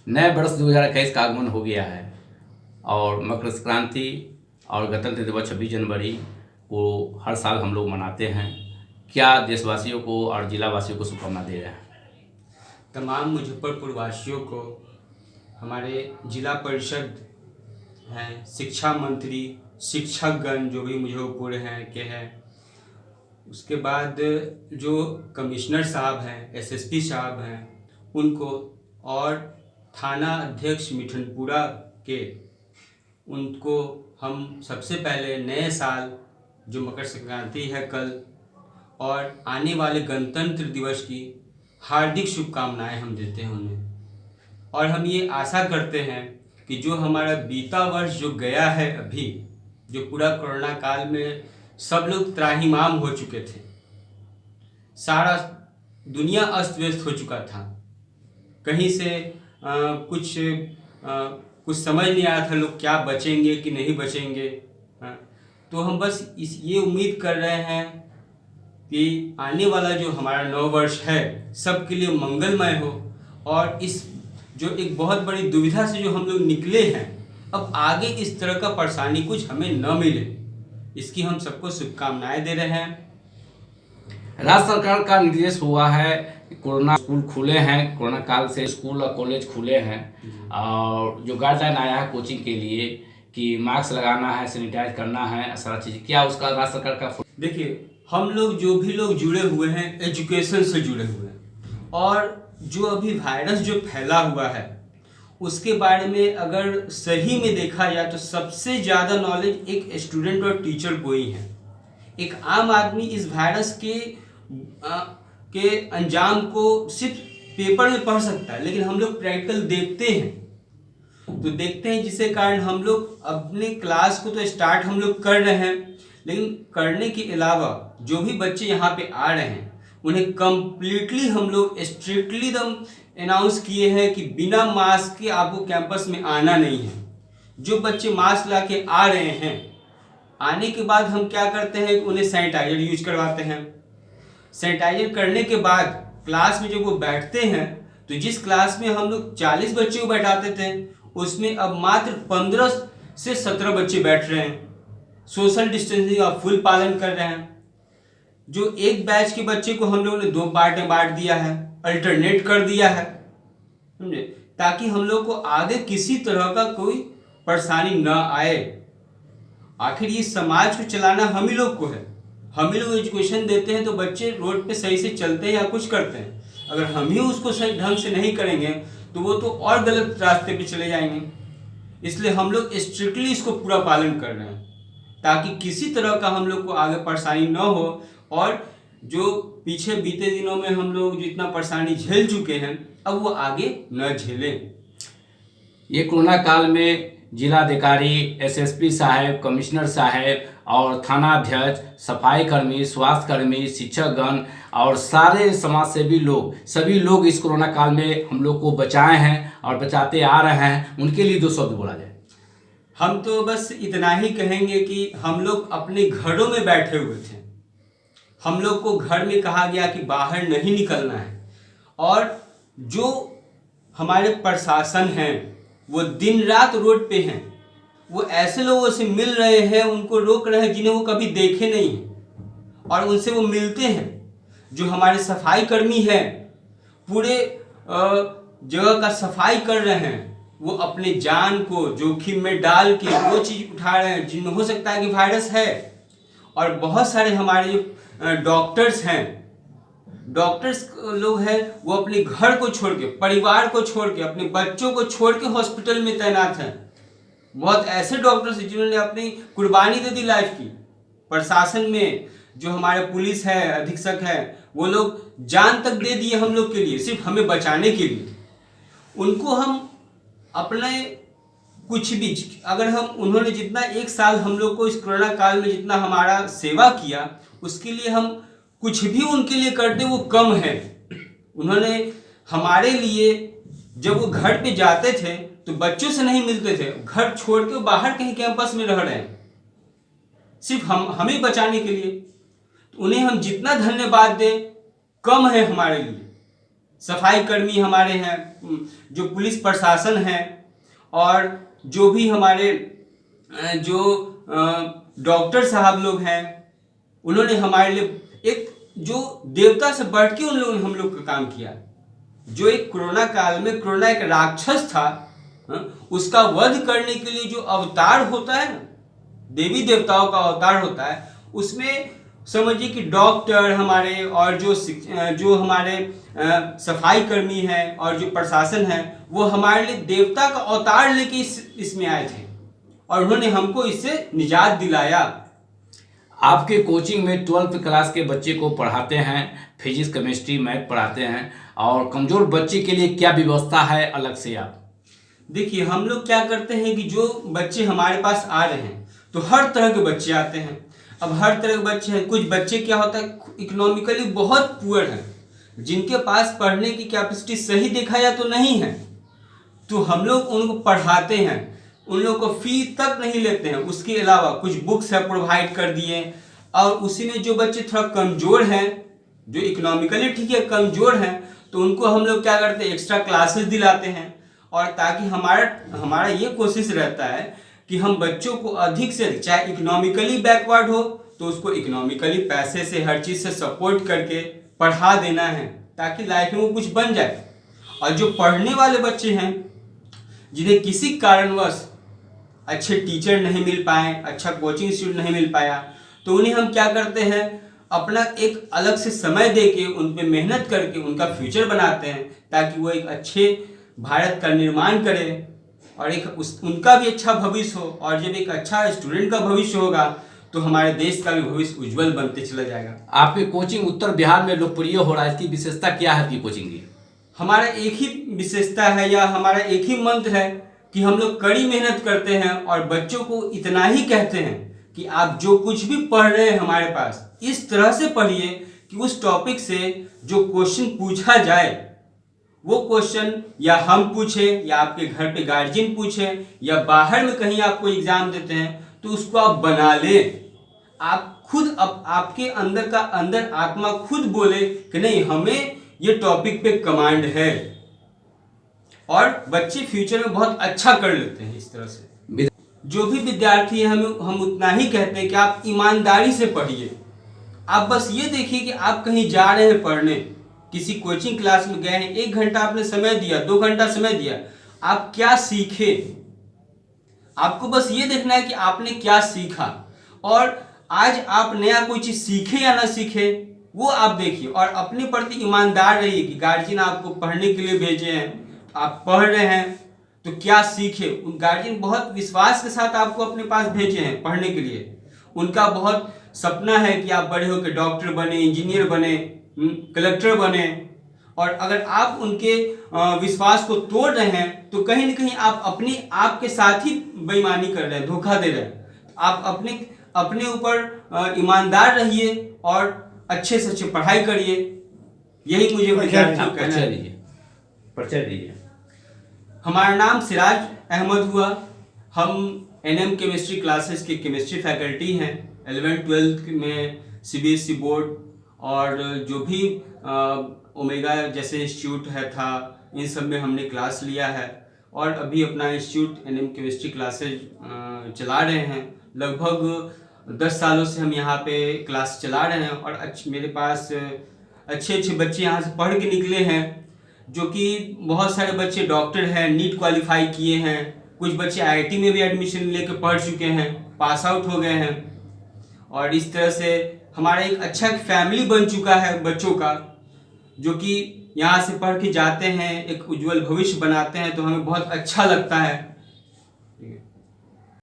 नए वर्ष 2021 का आगमन हो गया है और मकर संक्रांति और गणतंत्र दिवस 26 जनवरी को हर साल हम लोग मनाते हैं। क्या देशवासियों को और जिलावासियों को शुभकामना दे रहे हैं? तमाम मुजफ्फरपुर वासियों को हमारे जिला परिषद हैं, शिक्षा मंत्री, शिक्षकगण जो भी मुजफ्फरपुर हैं के हैं, उसके बाद जो कमिश्नर साहब हैं, एसएसपी साहब हैं, उनको और थाना अध्यक्ष मिठनपुरा के उनको हम सबसे पहले नए साल जो मकर संक्रांति है कल और आने वाले गणतंत्र दिवस की हार्दिक शुभकामनाएं हम देते हैं उन्हें। और हम ये आशा करते हैं कि जो हमारा बीता वर्ष जो गया है अभी, जो पूरा कोरोना काल में सब लोग त्राहिमाम हो चुके थे, सारा दुनिया अस्त व्यस्त हो चुका था, कहीं से कुछ समझ नहीं आया था लोग क्या बचेंगे कि नहीं बचेंगे। तो हम बस ये उम्मीद कर रहे हैं कि आने वाला जो हमारा नव वर्ष है सबके लिए मंगलमय हो और इस जो एक बहुत बड़ी दुविधा से जो हम लोग निकले हैं, अब आगे इस तरह का परेशानी कुछ हमें न मिले, इसकी हम सबको शुभकामनाएं दे रहे हैं। राज्य सरकार का निर्देश हुआ है कि कोरोना स्कूल खुले हैं, कोरोना काल से स्कूल और कॉलेज खुले हैं और जो गाइडलाइन आया है कोचिंग के लिए कि मास्क लगाना है, सैनिटाइज करना है, सारा चीज़, क्या उसका राज्य सरकार का? देखिए, हम लोग जो भी लोग जुड़े हुए हैं एजुकेशन से जुड़े हुए हैं और जो अभी वायरस जो फैला हुआ है उसके बारे में अगर सही में देखा जाए तो सबसे ज़्यादा नॉलेज एक स्टूडेंट और टीचर को ही है। एक आम आदमी इस वायरस के अंजाम को सिर्फ पेपर में पढ़ सकता है, लेकिन हम लोग प्रैक्टिकल देखते हैं जिसके कारण हम लोग अपने क्लास को तो स्टार्ट हम लोग कर रहे हैं, लेकिन करने के अलावा जो भी बच्चे यहाँ पे आ रहे हैं उन्हें कम्प्लीटली हम लोग स्ट्रिक्टली दम अनाउंस किए हैं कि बिना मास्क के आपको कैंपस में आना नहीं है। जो बच्चे मास्क ला के आ रहे हैं, आने के बाद हम क्या करते हैं, उन्हें सैनिटाइजर यूज करवाते हैं। सैनिटाइजर करने के बाद क्लास में जब वो बैठते हैं तो जिस क्लास में हम लोग 40 बच्चे को बैठाते थे उसमें अब मात्र 15 से 17 बच्चे बैठ रहे हैं। सोशल डिस्टेंसिंग का फुल पालन कर रहे हैं। जो एक बैच के बच्चे को हम लोगों ने 2 पार्ट में बांट दिया है, अल्टरनेट कर दिया है, समझे, ताकि हम लोग को आगे किसी तरह का कोई परेशानी न आए। आखिर ये समाज को चलाना हम ही लोग को है, हम ही लोग एजुकेशन देते हैं तो बच्चे रोड पे सही से चलते हैं या कुछ करते हैं। अगर हम ही उसको सही ढंग से नहीं करेंगे तो वो तो और गलत रास्ते पे चले जाएंगे। इसलिए हम लोग स्ट्रिक्टली इसको पूरा पालन कर रहे हैं ताकि किसी तरह का हम लोग को आगे परेशानी न हो और जो पीछे बीते दिनों में हम लोग जितना परेशानी झेल चुके हैं अब वो आगे न झेलें। ये कोरोना काल में जिलाधिकारी, एसएसपी साहब, कमिश्नर साहब और थाना अध्यक्ष, सफाई कर्मी, स्वास्थ्य कर्मी, शिक्षकगण और सारे समाजसेवी लोग, सभी लोग इस कोरोना काल में हम लोग को बचाए हैं और बचाते आ रहे हैं। उनके लिए 2 शब्द बोला जाए। हम तो बस इतना ही कहेंगे कि हम लोग अपने घरों में बैठे हुए थे, हम लोग को घर में कहा गया कि बाहर नहीं निकलना है और जो हमारे प्रशासन हैं वो दिन रात रोड पे हैं, वो ऐसे लोगों से मिल रहे हैं, उनको रोक रहे हैं जिन्हें वो कभी देखे नहीं हैं और उनसे वो मिलते हैं। जो हमारे सफाई कर्मी हैं पूरे जगह का सफाई कर रहे हैं, वो अपने जान को जोखिम में डाल के वो चीज़ उठा रहे हैं जिनमें हो सकता है कि वायरस है। और बहुत सारे हमारे जो डॉक्टर्स हैं, डॉक्टर्स लोग हैं, वो अपने घर को छोड़ के, परिवार को छोड़ के, अपने बच्चों को छोड़ के हॉस्पिटल में तैनात हैं। बहुत ऐसे डॉक्टर्स हैं जिन्होंने अपनी कुर्बानी दे दी लाइफ की। प्रशासन में जो हमारे पुलिस है, अधीक्षक है, वो लोग जान तक दे दिए हम लोग के लिए, सिर्फ हमें बचाने के लिए। उनको हम अपने कुछ भी, अगर हम उन्होंने जितना 1 साल हम लोग को इस कोरोना काल में जितना हमारा सेवा किया उसके लिए हम कुछ भी उनके लिए करते वो कम है। उन्होंने हमारे लिए जब वो घर पे जाते थे तो बच्चों से नहीं मिलते थे, घर छोड़ के बाहर कहीं कैंपस में रह रहे हैं सिर्फ हमें बचाने के लिए। तो उन्हें हम जितना धन्यवाद दें कम है हमारे लिए। सफाई कर्मी हमारे हैं, जो पुलिस प्रशासन है, और जो भी हमारे जो डॉक्टर साहब लोग हैं, उन्होंने हमारे लिए एक जो देवता से बढ़ के उन लोगों ने हम लोग का काम किया। जो एक कोरोना काल में, कोरोना एक राक्षस था, उसका वध करने के लिए जो अवतार होता है ना, देवी देवताओं का अवतार होता है, उसमें समझिए कि डॉक्टर हमारे और जो हमारे सफाई कर्मी हैं और जो प्रशासन है, वो हमारे लिए देवता का अवतार लेके इसमें आए थे और उन्होंने हमको इससे निजात दिलाया। आपके कोचिंग में 12th क्लास के बच्चे को पढ़ाते हैं, फिजिक्स केमिस्ट्री मैथ पढ़ाते हैं, और कमज़ोर बच्चे के लिए क्या व्यवस्था है अलग से आप? देखिए, हम लोग क्या करते हैं कि जो बच्चे हमारे पास आ रहे हैं, तो हर तरह के बच्चे आते हैं। अब हर तरह के बच्चे हैं, कुछ बच्चे क्या होता है इकोनॉमिकली बहुत पुअर हैं, जिनके पास पढ़ने की कैपेसिटी सही देखा जाए तो नहीं है, तो हम लोग उनको पढ़ाते हैं, उन लोग को फी तक नहीं लेते हैं। उसके अलावा कुछ बुक्स है प्रोवाइड कर दिए, और उसी में जो बच्चे थोड़ा कमज़ोर हैं, जो इकोनॉमिकली ठीक है कमज़ोर हैं, तो उनको हम लोग क्या करते हैं एक्स्ट्रा क्लासेस दिलाते हैं। और ताकि हमारा ये कोशिश रहता है कि हम बच्चों को अधिक से अधिक, चाहे इकोनॉमिकली बैकवर्ड हो तो उसको इकोनॉमिकली पैसे से हर चीज़ से सपोर्ट करके पढ़ा देना है, ताकि लाइफ में वो कुछ बन जाए। और जो पढ़ने वाले बच्चे हैं, जिन्हें किसी कारणवश अच्छे टीचर नहीं मिल पाए, अच्छा कोचिंग इंस्टीट्यूट नहीं मिल पाया, तो उन्हें हम क्या करते हैं अपना एक अलग से समय देके उन पे मेहनत करके उनका फ्यूचर बनाते हैं, ताकि वो एक अच्छे भारत का निर्माण करें और उनका भी अच्छा भविष्य हो। और जब एक अच्छा स्टूडेंट का भविष्य होगा तो हमारे देश का भी भविष्य उज्जवल बनते चला जाएगा। आपकी कोचिंग उत्तर बिहार में लोकप्रिय हो रहा है, इसकी विशेषता क्या है आपकी कोचिंग की? हमारा एक ही विशेषता है या हमारा एक ही मंत्र है कि हम लोग कड़ी मेहनत करते हैं और बच्चों को इतना ही कहते हैं कि आप जो कुछ भी पढ़ रहे हैं हमारे पास, इस तरह से पढ़िए कि उस टॉपिक से जो क्वेश्चन पूछा जाए, वो क्वेश्चन या हम पूछें या आपके घर पे गार्जियन पूछें या बाहर में कहीं आपको एग्जाम देते हैं, तो उसको आप बना लें। आप खुद आपके अंदर का अंदर आत्मा खुद बोले कि नहीं, हमें ये टॉपिक पे कमांड है, और बच्चे फ्यूचर में बहुत अच्छा कर लेते हैं इस तरह से। जो भी विद्यार्थी है, हम उतना ही कहते हैं कि आप ईमानदारी से पढ़िए। आप बस ये देखिए कि आप कहीं जा रहे हैं पढ़ने, किसी कोचिंग क्लास में गए हैं, 1 घंटा आपने समय दिया, 2 घंटा समय दिया, आप क्या सीखे, आपको बस ये देखना है कि आपने क्या सीखा। और आज आप नया कोई चीज़ सीखे या ना सीखे वो आप देखिए, और अपने प्रति ईमानदार रहिए कि गार्जियन आपको पढ़ने के लिए भेजे हैं, आप पढ़ रहे हैं तो क्या सीखे। उन गार्जियन बहुत विश्वास के साथ आपको अपने पास भेजे हैं पढ़ने के लिए। उनका बहुत सपना है कि आप बड़े होकर डॉक्टर बने, इंजीनियर बने, कलेक्टर बने, और अगर आप उनके विश्वास को तोड़ रहे हैं तो कहीं ना कहीं आप के साथ ही बेईमानी कर रहे हैं, धोखा दे रहे हैं। आप अपने ऊपर ईमानदार रहिए और अच्छे से अच्छे पढ़ाई करिए। यही मुझे विद्यार्थियों को कहना है। परिचय दीजिए। हमारा नाम सिराज अहमद हुआ। हम NM केमिस्ट्री क्लासेस के केमिस्ट्री फैकल्टी हैं। 11th-12th में CBSE बोर्ड और जो भी ओमेगा जैसे इंस्टीट्यूट था, इन सब में हमने क्लास लिया है, और अभी अपना इंस्टीट्यूट NM केमिस्ट्री क्लासेज चला रहे हैं। लगभग 10 सालों से हम यहाँ पे क्लास चला रहे हैं, और मेरे पास अच्छे बच्चे यहाँ से पढ़ के निकले हैं, जो कि बहुत सारे बच्चे डॉक्टर हैं, नीट क्वालिफाई किए हैं, कुछ बच्चे IIT में भी एडमिशन लेके पढ़ चुके हैं, पास आउट हो गए हैं। और इस तरह से हमारा एक अच्छा फैमिली बन चुका है बच्चों का, जो कि यहाँ से पढ़ के जाते हैं, एक उज्जवल भविष्य बनाते हैं, तो हमें बहुत अच्छा लगता है।